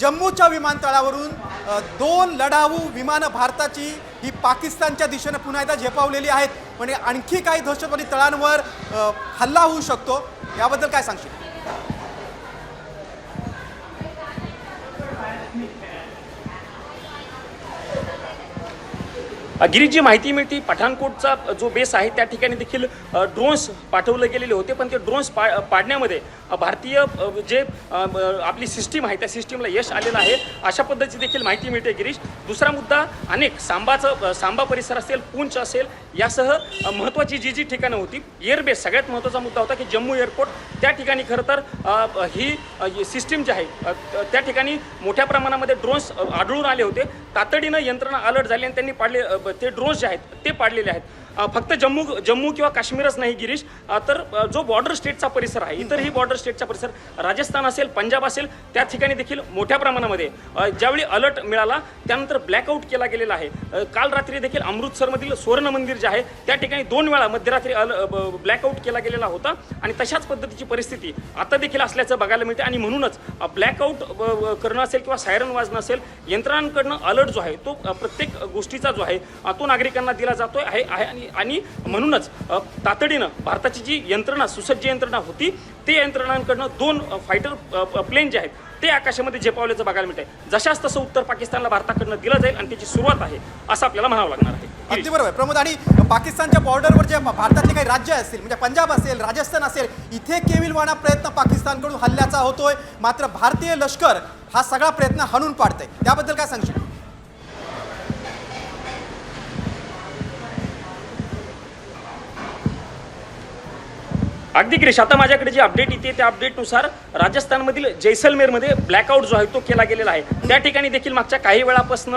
जम्मूच्या विमानतळावरून दोन लढाऊ विमानं भारताची ही पाकिस्तानच्या दिशेने पुन्हा एकदा झेपावलेली आहेत. म्हणजे आणखी काही दहशतवादी तळांवर हल्ला होऊ शकतो, याबद्दल काय सांगशील? गिरीश, जी माहिती मिळते पठाणकोटचा जो बेस आहे त्या ठिकाणी देखील ड्रोन्स पाठवले गेलेले होते, पण ते ड्रोन्स पाडण्यामध्ये भारतीय जे आपली सिस्टीम आहे त्या सिस्टीमला यश आलेलं आहे अशा पद्धतीची देखील माहिती मिळते. गिरीश, दुसरा मुद्दा अनेक सांबा परिसर असेल, पूंछ असेल, यासह महत्त्वाची जी ठिकाणं होती एअरबेस, सगळ्यात महत्त्वाचा मुद्दा होता की जम्मू एअरपोर्ट, त्या ठिकाणी खरं तर ही सिस्टीम जी आहे त्या ठिकाणी मोठ्या प्रमाणामध्ये ड्रोन्स आढळून आले होते. तातडीनं यंत्रणा अलर्ट झाली आणि त्यांनी ते ड्रोन्स जे आहेत ते पाडलेले आहेत. फक्त जम्मू किंवा काश्मीरच नाही गिरीश, तर जो बॉर्डर स्टेटचा परिसर आहे, इतरही बॉर्डर स्टेटचा परिसर, राजस्थान असेल, पंजाब असेल, त्या ठिकाणी देखील मोठ्या प्रमाणामध्ये ज्यावेळी अलर्ट मिळाला त्यानंतर ब्लॅकआउट केला गेलेला आहे. काल रात्री देखील अमृतसरमधील स्वर्ण मंदिर जे आहे त्या ठिकाणी 2 वेळा मध्यरात्री ब्लॅकआउट केला गेलेला होता आणि तशाच पद्धतीची परिस्थिती आता देखील असल्याचं बघायला मिळते. आणि म्हणूनच ब्लॅकआउट करणं असेल किंवा सायरन वाजणं असेल, यंत्रणांकडनं अलर्ट जो आहे तो प्रत्येक गोष्टीचा जो आहे तो नागरिकांना दिला जातोय आहे आणि म्हणूनच तातडीनं भारताची जी यंत्रणा, सुसज्ज यंत्रणा होती, ते यंत्रणांकडनं 2 फायटर प्लेन जे आहेत ते आकाशामध्ये झेपावल्याचं बघायला मिळतंय. जशाच तसं उत्तर पाकिस्तानला भारताकडनं दिलं जाईल आणि त्याची सुरुवात आहे असं आपल्याला म्हणावं लागणार आहे. अगदी बरोबर प्रमोद. आणि पाकिस्तानच्या बॉर्डरवर जे भारतातले काही राज्य असतील, म्हणजे पंजाब असेल, राजस्थान असेल, इथे केविलवाणा प्रयत्न पाकिस्तानकडून हल्ल्याचा होतोय, मात्र भारतीय लष्कर हा सगळा प्रयत्न हाणून पाडतंय, त्याबद्दल काय सांगशील? अगदी गिरीश, आता माझ्याकडे जी अपडेट येते त्या अपडेटनुसार राजस्थानमधील जैसलमेरमध्ये ब्लॅकआउट जो आहे तो केला गेलेला आहे. त्या ठिकाणी देखील मागच्या काही वेळापासून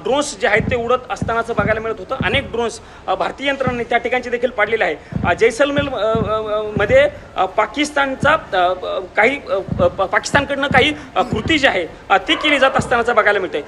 ड्रोन्स जे आहेत ते उडत असतानाचं बघायला मिळत होतं. अनेक ड्रोन्स भारतीय यंत्रणांनी त्या ठिकाणचे देखील पाडलेले आहे. जैसलमेर मध्ये पाकिस्तानकडनं काही कृती जी आहे ती केली जात असतानाचं बघायला मिळते.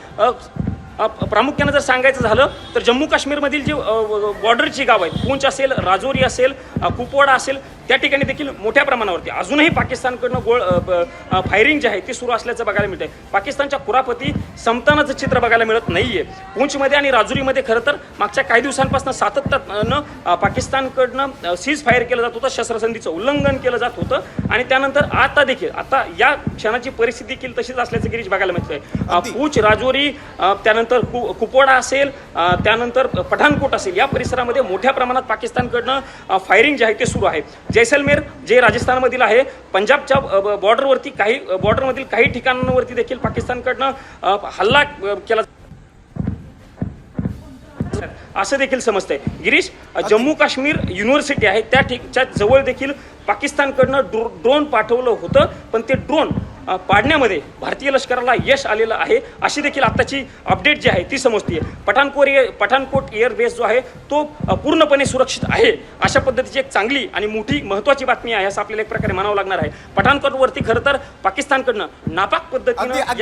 प्रामुख्यानं जर सांगायचं झालं तर जम्मू काश्मीरमधील जी बॉर्डरची गाव आहेत, पूंछ असेल, राजौरी असेल, कुपवाडा असेल, त्या ठिकाणी देखील मोठ्या प्रमाणावरती अजूनही पाकिस्तानकडनं फायरिंग जे आहे ती सुरू असल्याचं बघायला मिळतंय. पाकिस्तानच्या कुरापती संपतानाचं चित्र बघायला मिळत नाहीये. पूंछमध्ये आणि राजुरीमध्ये खरं तर मागच्या काही दिवसांपासून सातत्यानं पाकिस्तानकडनं सीज फायर केलं जात होतं, शस्त्रसंधीचं उल्लंघन केलं जात होतं आणि त्यानंतर आता या क्षणाची परिस्थिती देखील तशीच असल्याचं गिरीश बघायला मिळतंय. पूंछ, राजौरी, त्यानंतर कुपवाडा असेल, त्यानंतर पठाणकोट असेल, या परिसरामध्ये मोठ्या प्रमाणात पाकिस्तानकडनं फायरिंग जे आहे ते सुरू आहे. जैसलमेर जे राजस्थानमधील आहे, पंजाबच्या बॉर्डरमधील काही ठिकाणांवरती देखील पाकिस्तानकडनं हल्ला केला असं देखील समजतंय. गिरीश, जम्मू काश्मीर युनिव्हर्सिटी आहे त्या जवळ देखील पाकिस्तानकडनं ड्रोन पाठवलं होतं, पण ते ड्रोन पाडण्यामध्ये भारतीय लष्कराला यश आलेलं आहे अशी देखील आत्ताची अपडेट जी आहे ती समजते. पठाणकोट एअरबेस जो आहे तो पूर्णपणे सुरक्षित आहे अशा पद्धतीची एक चांगली आणि मोठी महत्त्वाची बातमी आहे असं आपल्याला एक प्रकारे म्हणावं लागणार आहे. पठाणकोटवरती खरं तर पाकिस्तानकडनं नापाक पद्धतीनं